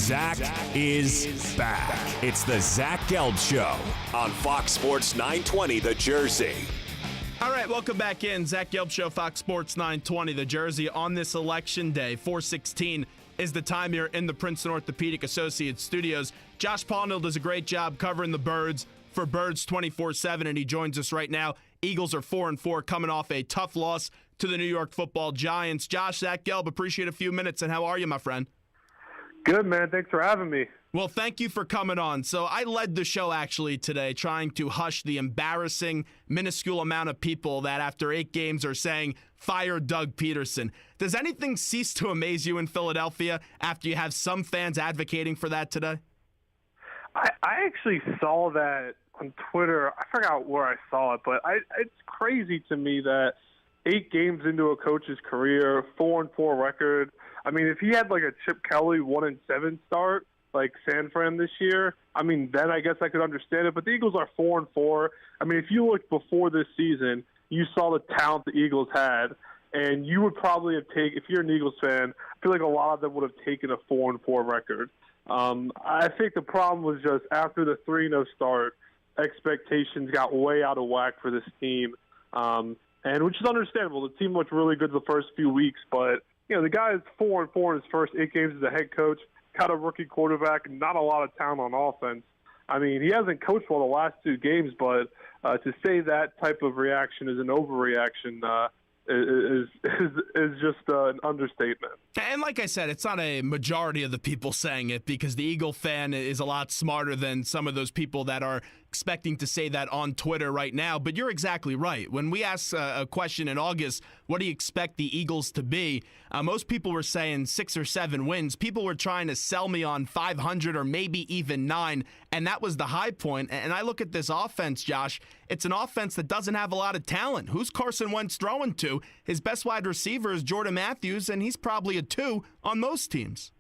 Zach is back. It's the Zach Gelb Show on Fox Sports 920 The Jersey. All right, welcome back in. Zach Gelb Show, Fox Sports 920 The Jersey. On this election day, 4/16 is the time here in the Princeton Orthopedic Associates studios. Josh Paunil does a great job covering the Birds for Birds 24/7, and he joins us right now. Eagles are 4-4, coming off a tough loss to the New York Football Giants. Josh, Zach Gelb, appreciate a few minutes, and how are you, my friend? Good, man. Thanks for having me. Well, thank you for coming on. So I led the show actually today trying to hush the embarrassing, minuscule amount of people that after 8 games are saying, fire Doug Pederson. Does anything cease to amaze you in Philadelphia after you have some fans advocating for that today? I actually saw that on Twitter. I forgot where I saw it, but it's crazy to me that 8 games into a coach's career, 4-4 record. I mean, if he had like a Chip Kelly 1-7 start, like San Fran this year, I mean, then I guess I could understand it. But the Eagles are 4-4. I mean, if you looked before this season, you saw the talent the Eagles had, and you would probably have taken, if you're an Eagles fan, I feel like a lot of them would have taken a 4-4 record. I think the problem was just after the 3-0 start, expectations got way out of whack for this team, and which is understandable. The team looked really good the first few weeks, but you know, the guy is 4-4 in his first 8 games as a head coach, got a rookie quarterback, not a lot of talent on offense. I mean, he hasn't coached well the last 2 games, but to say that type of reaction is an overreaction is just an understatement. And like I said, it's not a majority of the people saying it because the Eagle fan is a lot smarter than some of those people that are expecting to say that on Twitter right now. But you're exactly right. When we asked a question in August, what do you expect the Eagles to be? Most people were saying 6 or 7 wins. People were trying to sell me on 500 or maybe even 9, and that was the high point. And I look at this offense, Josh. It's an offense that doesn't have a lot of talent. Who's Carson Wentz throwing to? His best wide receiver is Jordan Mathews, and he's probably a 2 on most teams.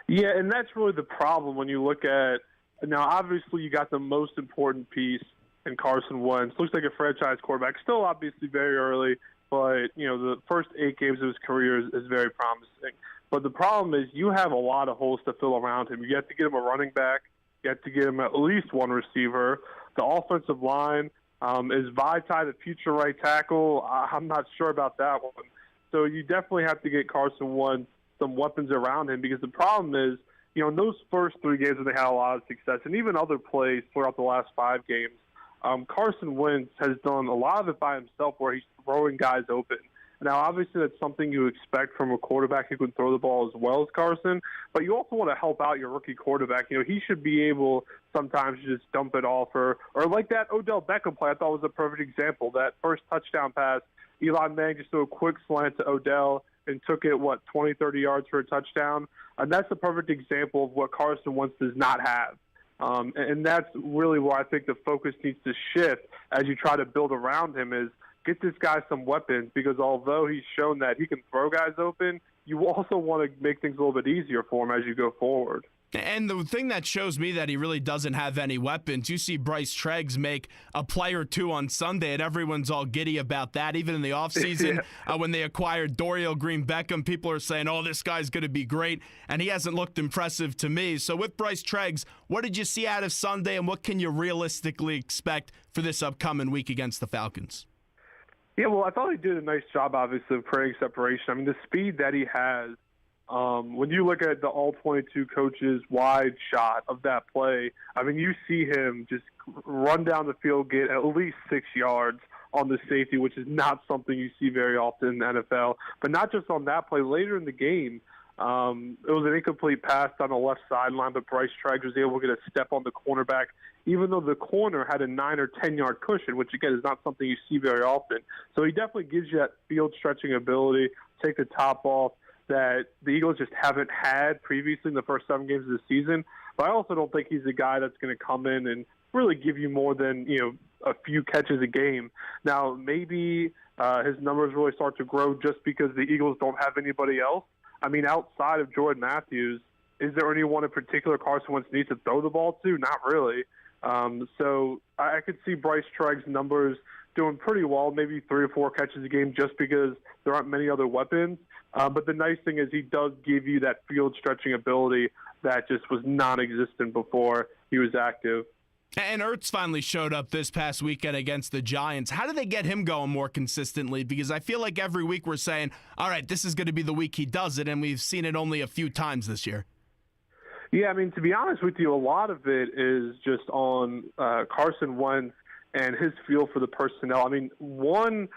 Yeah, and that's really the problem when you look at – now, obviously, you got the most important piece in Carson Wentz. Looks like a franchise quarterback. Still obviously very early, but, you know, the first 8 games of his career is very promising. But the problem is you have a lot of holes to fill around him. You have to get him a running back. You have to get him at least one receiver. The offensive line is Vitae the future right tackle? I'm not sure about that one. So you definitely have to get Carson Wentz some weapons around him because the problem is, you know, in those first 3 games when they had a lot of success, and even other plays throughout the last 5 games, Carson Wentz has done a lot of it by himself where he's throwing guys open. Now, obviously, that's something you expect from a quarterback who can throw the ball as well as Carson, but you also want to help out your rookie quarterback. You know, he should be able sometimes to just dump it off, or like that Odell Beckham play I thought was a perfect example. That first touchdown pass, Eli Manning just threw a quick slant to Odell and took it, 20, 30 yards for a touchdown. And that's a perfect example of what Carson Wentz does not have. And that's really where I think the focus needs to shift as you try to build around him is get this guy some weapons because although he's shown that he can throw guys open, you also want to make things a little bit easier for him as you go forward. And the thing that shows me that he really doesn't have any weapons, you see Bryce Treggs make a play or 2 on Sunday, and everyone's all giddy about that. Even in the offseason, when they acquired Dorial Green Beckham, people are saying, oh, this guy's going to be great, and he hasn't looked impressive to me. So with Bryce Treggs, what did you see out of Sunday, and what can you realistically expect for this upcoming week against the Falcons? Yeah, well, I thought he did a nice job, obviously, of creating separation. I mean, the speed that he has, when you look at the all-22 coaches' wide shot of that play, I mean, you see him just run down the field, get at least 6 yards on the safety, which is not something you see very often in the NFL. But not just on that play. Later in the game, it was an incomplete pass down the left sideline, but Bryce Treggs was able to get a step on the cornerback, even though the corner had a 9 or 10-yard cushion, which, again, is not something you see very often. So he definitely gives you that field-stretching ability, take the top off, that the Eagles just haven't had previously in the first 7 games of the season. But I also don't think he's a guy that's going to come in and really give you more than, you know, a few catches a game. Now, maybe his numbers really start to grow just because the Eagles don't have anybody else. I mean, outside of Jordan Mathews, is there anyone in particular Carson Wentz needs to throw the ball to? Not really. So I could see Bryce Treggs' numbers doing pretty well, maybe 3 or 4 catches a game just because there aren't many other weapons. But the nice thing is he does give you that field-stretching ability that just was non-existent before he was active. And Ertz finally showed up this past weekend against the Giants. How do they get him going more consistently? Because I feel like every week we're saying, all right, this is going to be the week he does it, and we've seen it only a few times this year. Yeah, I mean, to be honest with you, a lot of it is just on Carson Wentz and his feel for the personnel. I mean, one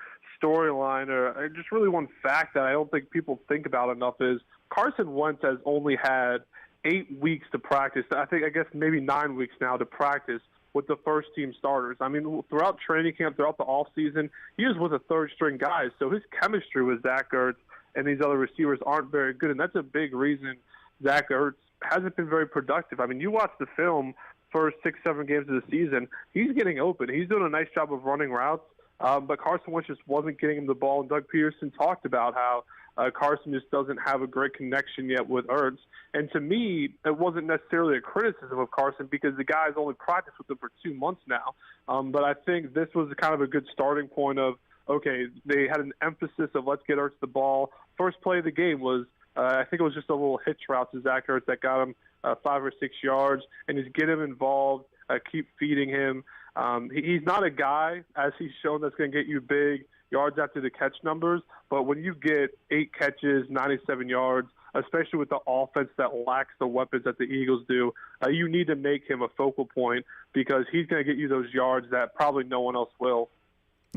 storyline or just really one fact that I don't think people think about enough is Carson Wentz has only had 8 weeks to practice. I guess maybe 9 weeks now to practice with the first-team starters. I mean, throughout training camp, throughout the offseason, he was with a third-string guy. So his chemistry with Zach Ertz and these other receivers aren't very good, and that's a big reason Zach Ertz hasn't been very productive. I mean, you watch the film first 6-7 games of the season, he's getting open. He's doing a nice job of running routes, but Carson Wentz just wasn't getting him the ball, and Doug Pederson talked about how Carson just doesn't have a great connection yet with Ertz. And to me, it wasn't necessarily a criticism of Carson because the guy's only practiced with him for 2 months now. But I think this was kind of a good starting point of, okay, they had an emphasis of let's get Ertz the ball. First play of the game was, I think it was just a little hitch route to Zach Ertz that got him 5 or 6 yards, and just get him involved, keep feeding him. He's not a guy, as he's shown, that's going to get you big yards after the catch numbers, but when you get 8 catches, 97 yards, especially with the offense that lacks the weapons that the Eagles do, you need to make him a focal point because he's going to get you those yards that probably no one else will.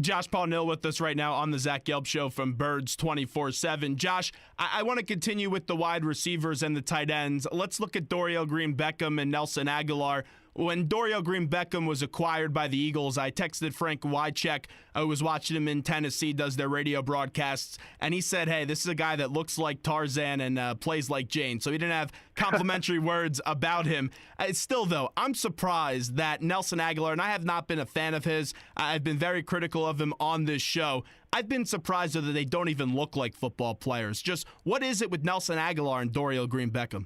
Josh Paunil with us right now on the Zach Gelb Show from Birds 24/7. Josh, I want to continue with the wide receivers and the tight ends. Let's look at Dorial Green-Beckham and Nelson Aguilar. When Dorial Green-Beckham was acquired by the Eagles, I texted Frank Wycheck, who was watching him in Tennessee, does their radio broadcasts, and he said, hey, this is a guy that looks like Tarzan and plays like Jane. So he didn't have complimentary words about him. Still, though, I'm surprised that Nelson Aguilar, and I have not been a fan of his, I've been very critical of him on this show. I've been surprised that they don't even look like football players. Just what is it with Nelson Aguilar and Dorial Green-Beckham?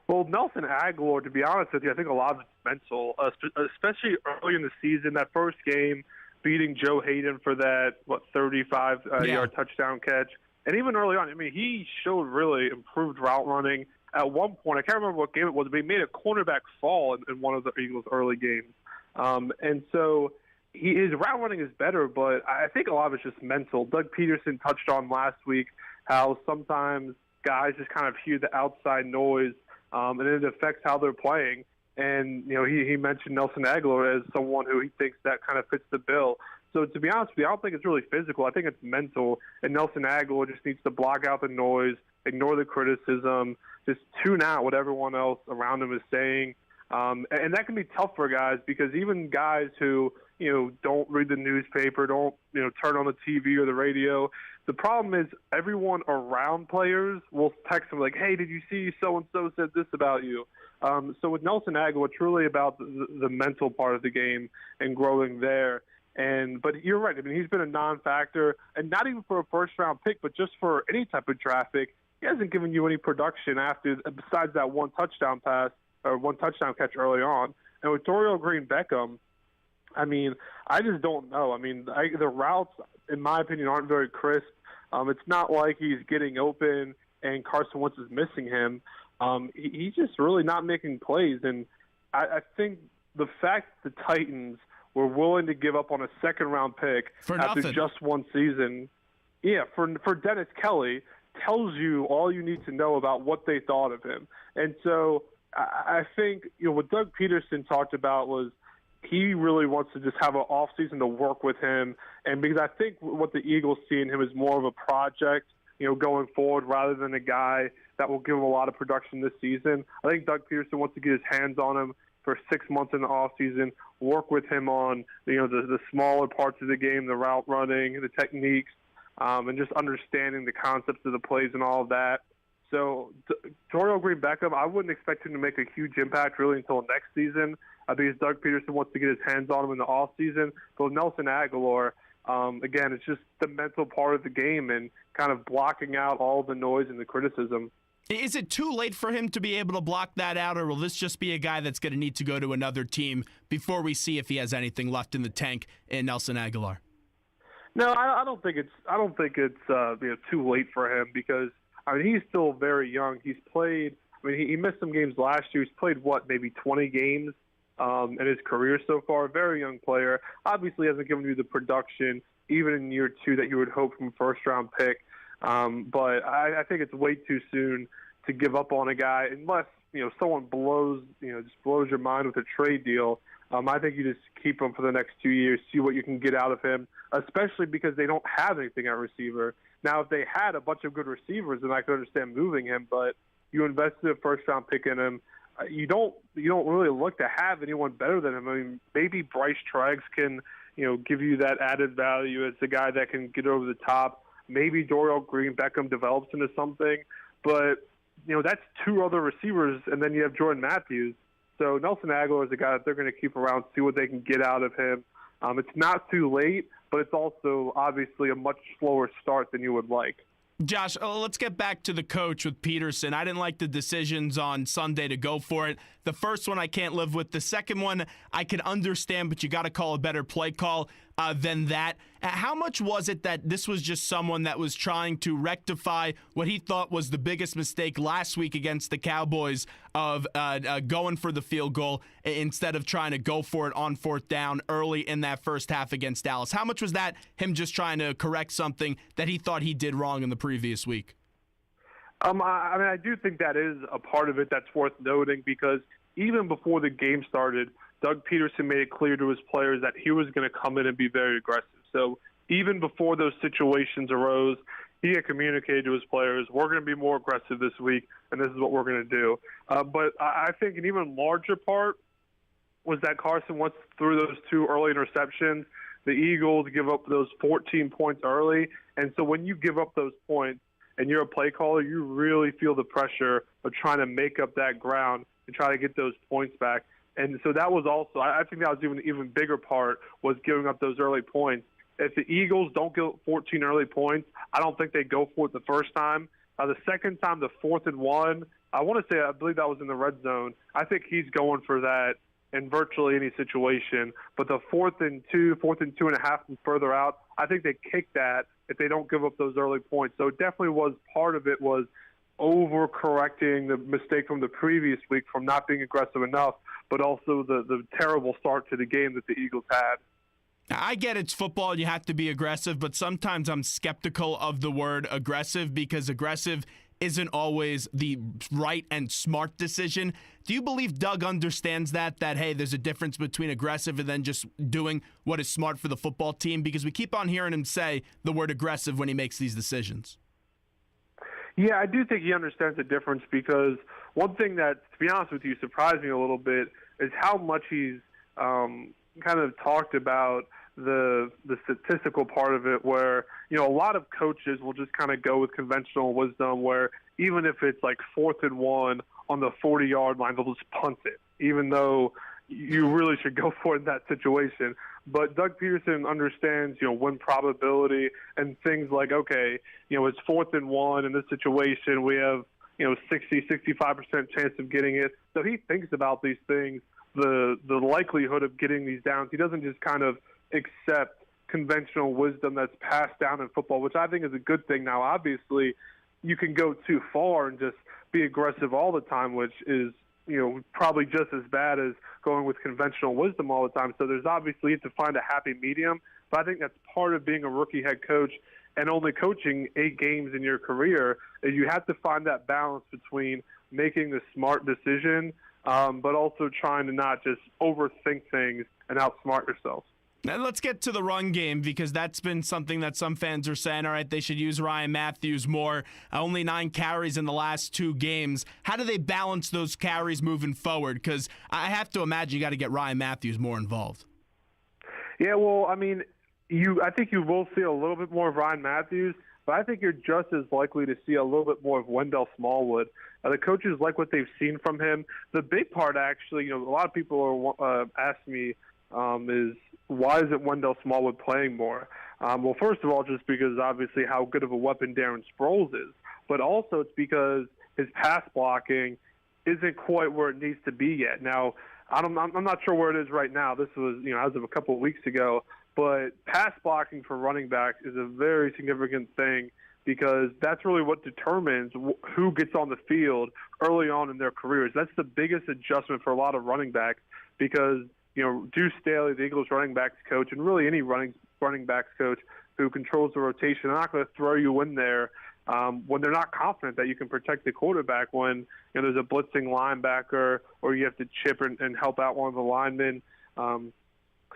Well, Nelson Aguilar, to be honest with you, I think a lot of it's mental, especially early in the season. That first game, beating Joe Hayden for that, 35-yard touchdown catch. And even early on, I mean, he showed really improved route running. At one point, I can't remember what game it was, but he made a cornerback fall in one of the Eagles' early games. And so his route running is better, but I think a lot of it's just mental. Doug Pederson touched on last week how sometimes guys just kind of hear the outside noise, and it affects how they're playing. And, you know, he mentioned Nelson Aguilar as someone who he thinks that kind of fits the bill. So to be honest with you, I don't think it's really physical. I think it's mental. And Nelson Aguilar just needs to block out the noise, ignore the criticism, just tune out what everyone else around him is saying. And that can be tough for guys because even guys who, you know, don't read the newspaper, don't, you know, turn on the TV or the radio, the problem is everyone around players will text them like, hey, did you see so-and-so said this about you? So with Nelson Aguilar, it's really about the mental part of the game and growing there. But you're right. I mean, he's been a non-factor, and not even for a first-round pick, but just for any type of draft pick. He hasn't given you any production besides that one touchdown pass or one touchdown catch early on. And with Dorial Green-Beckham, I mean, I just don't know. I mean, the routes, in my opinion, aren't very crisp. It's not like he's getting open and Carson Wentz is missing him. He's just really not making plays. And I think the fact the Titans were willing to give up on a second-round pick after just one season, for Dennis Kelly, tells you all you need to know about what they thought of him. And so I think, you know, what Doug Pederson talked about was he really wants to just have an offseason to work with him. And because I think what the Eagles see in him is more of a project, you know, going forward rather than a guy that will give him a lot of production this season. I think Doug Pederson wants to get his hands on him for 6 months in the offseason, work with him on, you know, the smaller parts of the game, the route running, the techniques, and just understanding the concepts of the plays and all of that. So Dorial Green-Beckham, I wouldn't expect him to make a huge impact really until next season because Doug Pederson wants to get his hands on him in the offseason. But with Nelson Aguilar, again, it's just the mental part of the game and kind of blocking out all the noise and the criticism. Is it too late for him to be able to block that out, or will this just be a guy that's going to need to go to another team before we see if he has anything left in the tank in Nelson Aguilar? No, I don't think it's you know, too late for him because I mean he's still very young. He's played. I mean, he missed some games last year. He's played, maybe 20 games in his career so far. Very young player. Obviously hasn't given you the production, even in year 2, that you would hope from a first-round pick. But I think it's way too soon to give up on a guy unless, someone blows your mind with a trade deal. I think you just keep him for the next 2 years, see what you can get out of him, especially because they don't have anything at receiver. Now, if they had a bunch of good receivers, then I could understand moving him, but you invested a first-round pick in him. You don't really look to have anyone better than him. I mean, maybe Bryce Treggs can, give you that added value as the guy that can get over the top. Maybe Dorial Green-Beckham develops into something, but that's 2 other receivers, and then you have Jordan Mathews. So Nelson Aguilar is a guy that they're going to keep around, see what they can get out of him. It's not too late, but it's also obviously a much slower start than you would like. Josh, let's get back to the coach with Pederson. I didn't like the decisions on Sunday to go for it. The first one I can't live with. The second one I can understand, but you got to call a better play call than that. How much was it that this was just someone that was trying to rectify what he thought was the biggest mistake last week against the Cowboys of going for the field goal instead of trying to go for it on 4th down early in that first half against Dallas? How much was that him just trying to correct something that he thought he did wrong in the previous week? I do think that is a part of it that's worth noting, because even before the game started, Doug Pederson made it clear to his players that he was going to come in and be very aggressive. So even before those situations arose, he had communicated to his players, we're going to be more aggressive this week, and this is what we're going to do. But I think an even larger part was that Carson Wentz threw those 2 early interceptions. The Eagles give up those 14 points early. And so when you give up those points and you're a play caller, you really feel the pressure of trying to make up that ground and try to get those points back. And so that was also, I think that was even bigger part, was giving up those early points. If the Eagles don't get 14 early points, I don't think they go for it the first time. The second time, the 4th and 1, I believe that was in the red zone. I think he's going for that in virtually any situation. But the 4th and 2.5 and further out, I think they kick that if they don't give up those early points. So it definitely was, part of it was overcorrecting the mistake from the previous week from not being aggressive enough, but also the terrible start to the game that the Eagles had. I get it's football and you have to be aggressive, but sometimes I'm skeptical of the word aggressive because aggressive isn't always the right and smart decision. Do you believe Doug understands that, hey, there's a difference between aggressive and then just doing what is smart for the football team? Because we keep on hearing him say the word aggressive when he makes these decisions. Yeah, I do think he understands the difference, because one thing that, to be honest with you, surprised me a little bit is how much he's kind of talked about the statistical part of it, where, a lot of coaches will just kind of go with conventional wisdom, where even if it's like 4th and 1 on the 40-yard line, they'll just punt it, even though you really should go for it in that situation. But Doug Pederson understands, win probability and things like, okay, it's 4th and 1 in this situation. We have, 65% chance of getting it. So he thinks about these things, the likelihood of getting these downs. He doesn't just kind of accept conventional wisdom that's passed down in football, which I think is a good thing. Now, obviously, you can go too far and just be aggressive all the time, which is, probably just as bad as going with conventional wisdom all the time. So there's obviously to find a happy medium, but I think that's part of being a rookie head coach and only coaching 8 games in your career, is you have to find that balance between making the smart decision, but also trying to not just overthink things and outsmart yourself. Now let's get to the run game, because that's been something that some fans are saying, all right, they should use Ryan Mathews more. Only 9 carries in the last 2 games. How do they balance those carries moving forward? Because I have to imagine you got to get Ryan Mathews more involved. Yeah, well, I think you will see a little bit more of Ryan Mathews, but I think you're just as likely to see a little bit more of Wendell Smallwood. The coaches like what they've seen from him. The big part, actually, a lot of people are asking me, is why isn't Wendell Smallwood playing more? Well, first of all, just because obviously how good of a weapon Darren Sproles is, but also it's because his pass blocking isn't quite where it needs to be yet. Now, I'm not sure where it is right now. This was, as of a couple of weeks ago, but pass blocking for running backs is a very significant thing because that's really what determines who gets on the field early on in their careers. That's the biggest adjustment for a lot of running backs because, Deuce Staley, the Eagles running backs coach, and really any running backs coach who controls the rotation, they're not going to throw you in there when they're not confident that you can protect the quarterback when there's a blitzing linebacker or you have to chip and help out one of the linemen.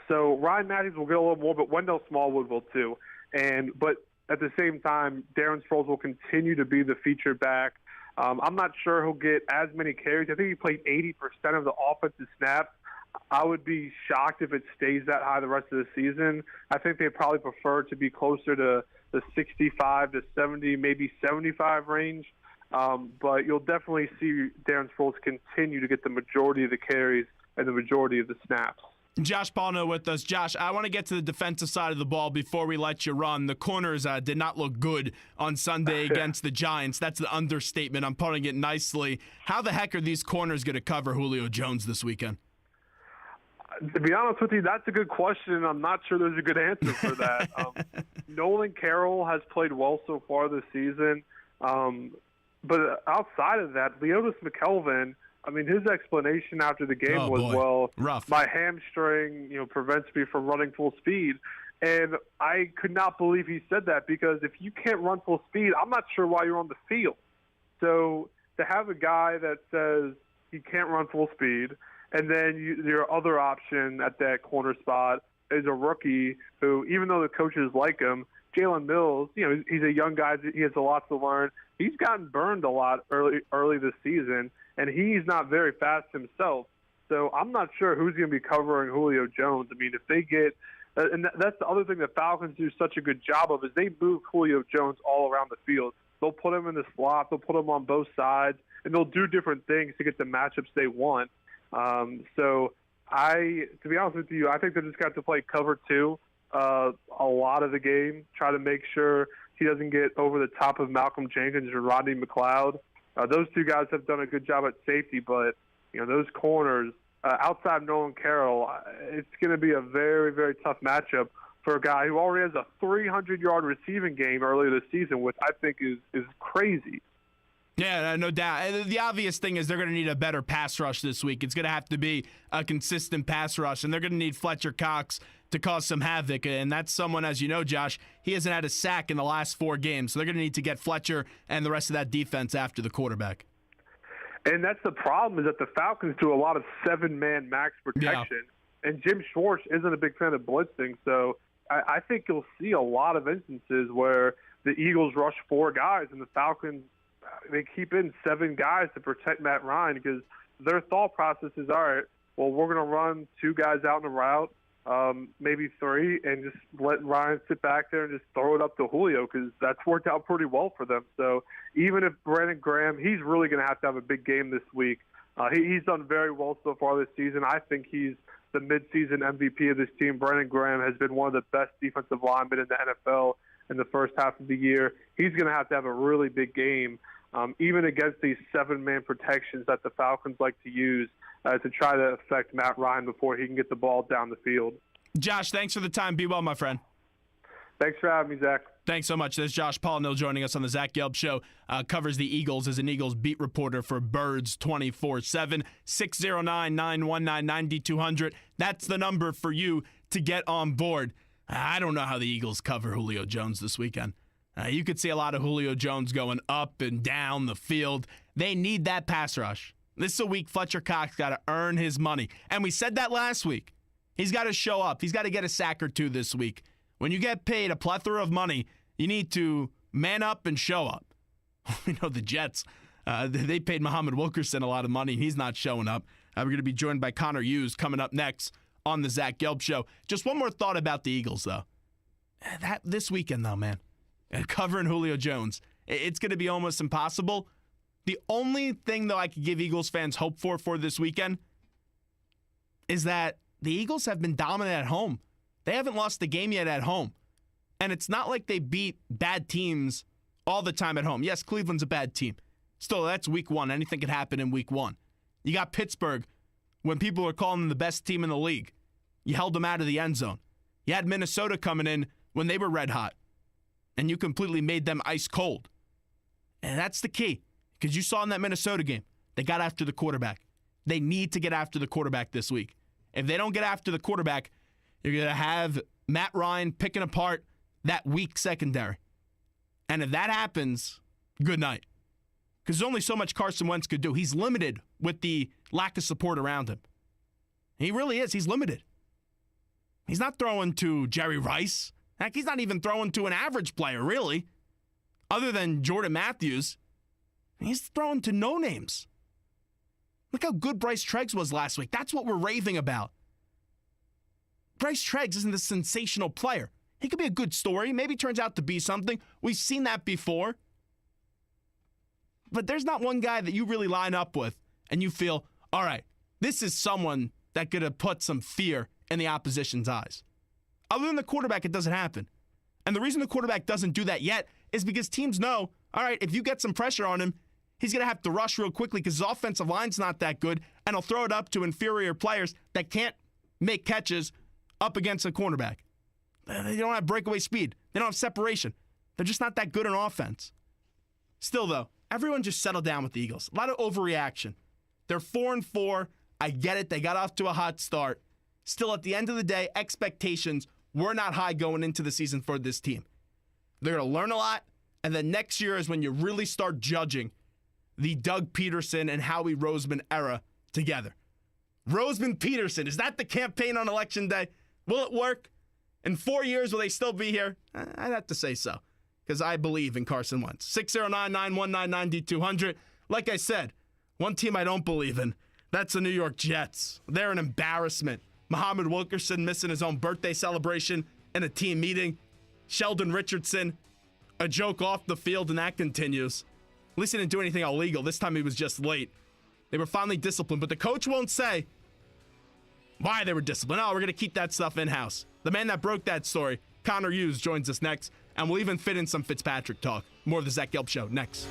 So Ryan Mathews will get a little more, but Wendell Smallwood will too. But at the same time, Darren Sproles will continue to be the featured back. I'm not sure he'll get as many carries. I think he played 80% of the offensive snaps. I would be shocked if it stays that high the rest of the season. I think they'd probably prefer to be closer to the 65 to 70, maybe 75 range. But you'll definitely see Darren Sproles continue to get the majority of the carries and the majority of the snaps. Josh Paunil with us. Josh, I want to get to the defensive side of the ball before we let you run. The corners did not look good on Sunday against the Giants. That's the understatement. I'm putting it nicely. How the heck are these corners going to cover Julio Jones this weekend? To be honest with you, that's a good question. I'm not sure there's a good answer for that. Nolan Carroll has played well so far this season. But outside of that, Leotis McKelvin, his explanation after the game was, rough. My hamstring, prevents me from running full speed. And I could not believe he said that because if you can't run full speed, I'm not sure why you're on the field. So to have a guy that says he can't run full speed, and then your other option at that corner spot is a rookie who, even though the coaches like him, Jalen Mills, he's a young guy. He has a lot to learn. He's gotten burned a lot early this season, and he's not very fast himself. So I'm not sure who's going to be covering Julio Jones. If they get – and that's the other thing the Falcons do such a good job of is they move Julio Jones all around the field. They'll put him in the slot. They'll put him on both sides, and they'll do different things to get the matchups they want. To be honest with you, I think they just got to play cover two a lot of the game, try to make sure he doesn't get over the top of Malcolm Jenkins or Rodney McLeod. Those two guys have done a good job at safety, but those corners outside Nolan Carroll, it's going to be a very, very tough matchup for a guy who already has a 300-yard receiving game earlier this season, which I think is crazy. Yeah, no doubt. The obvious thing is they're going to need a better pass rush this week. It's going to have to be a consistent pass rush, and they're going to need Fletcher Cox to cause some havoc. And that's someone, as you know, Josh, he hasn't had a sack in the last 4 games. So they're going to need to get Fletcher and the rest of that defense after the quarterback. And that's the problem is that the Falcons do a lot of 7-man max protection. Yeah. And Jim Schwartz isn't a big fan of blitzing. So I think you'll see a lot of instances where the Eagles rush 4 guys and the Falcons – they keep in 7 guys to protect Matt Ryan because their thought process is, all right, well, we're going to run 2 guys out in a route, maybe 3, and just let Ryan sit back there and just throw it up to Julio because that's worked out pretty well for them. So even if Brandon Graham, he's really going to have a big game this week. He's done very well so far this season. I think he's the midseason MVP of this team. Brandon Graham has been one of the best defensive linemen in the NFL in the first half of the year. He's going to have a really big game. Even against these 7-man protections that the Falcons like to use to try to affect Matt Ryan before he can get the ball down the field. Josh, thanks for the time. Be well, my friend. Thanks for having me, Zach. Thanks so much. There's Josh Paunil joining us on the Zach Gelb Show. Covers the Eagles as an Eagles beat reporter for Birds 24/7. 609-919-9200. That's the number for you to get on board. I don't know how the Eagles cover Julio Jones this weekend. You could see a lot of Julio Jones going up and down the field. They need that pass rush. This is a week Fletcher Cox got to earn his money. And we said that last week. He's got to show up. He's got to get a sack or 2 this week. When you get paid a plethora of money, you need to man up and show up. We know the Jets, they paid Muhammad Wilkerson a lot of money. He's not showing up. We're going to be joined by Connor Hughes coming up next on the Zach Gelb Show. Just one more thought about the Eagles, though. This weekend, though, man. Covering Julio Jones, it's going to be almost impossible. The only thing, though, I could give Eagles fans hope for this weekend is that the Eagles have been dominant at home. They haven't lost the game yet at home. And it's not like they beat bad teams all the time at home. Yes, Cleveland's a bad team. Still, that's week 1. Anything could happen in week 1. You got Pittsburgh when people were calling them the best team in the league. You held them out of the end zone. You had Minnesota coming in when they were red hot. and you completely made them ice cold. And that's the key, because you saw in that Minnesota game, they got after the quarterback. They need to get after the quarterback this week. If they don't get after the quarterback, you're going to have Matt Ryan picking apart that weak secondary. And if that happens, good night. Because there's only so much Carson Wentz could do. He's limited with the lack of support around him. He really is. He's limited. He's not throwing to Jerry Rice. Heck, he's not even throwing to an average player, really, other than Jordan Mathews. He's throwing to no-names. Look how good Bryce Treggs was last week. That's what we're raving about. Bryce Treggs isn't a sensational player. He could be a good story. Maybe turns out to be something. We've seen that before. But there's not one guy that you really line up with and you feel, all right, this is someone that could have put some fear in the opposition's eyes. Other than the quarterback, it doesn't happen. And the reason the quarterback doesn't do that yet is because teams know, all right, if you get some pressure on him, he's going to have to rush real quickly because his offensive line's not that good, and he'll throw it up to inferior players that can't make catches up against a cornerback. They don't have breakaway speed. They don't have separation. They're just not that good on offense. Still, though, everyone just settled down with the Eagles. A lot of overreaction. They're 4-4. I get it. They got off to a hot start. Still, at the end of the day, expectations were not high going into the season for this team. They're going to learn a lot, and then next year is when you really start judging the Doug Pederson and Howie Roseman era together. Roseman-Pederson, is that the campaign on Election Day? Will it work? In 4 years, will they still be here? I'd have to say so, because I believe in Carson Wentz. 609-919-9200. Like I said, one team I don't believe in, that's the New York Jets. They're an embarrassment. Muhammad Wilkerson missing his own birthday celebration in a team meeting. Sheldon Richardson, a joke off the field, and that continues. At least he didn't do anything illegal. This time he was just late. They were finally disciplined, but the coach won't say why they were disciplined. Oh, we're going to keep that stuff in-house. The man that broke that story, Connor Hughes, joins us next, and we'll even fit in some Fitzpatrick talk. More of the Zach Gelb Show next.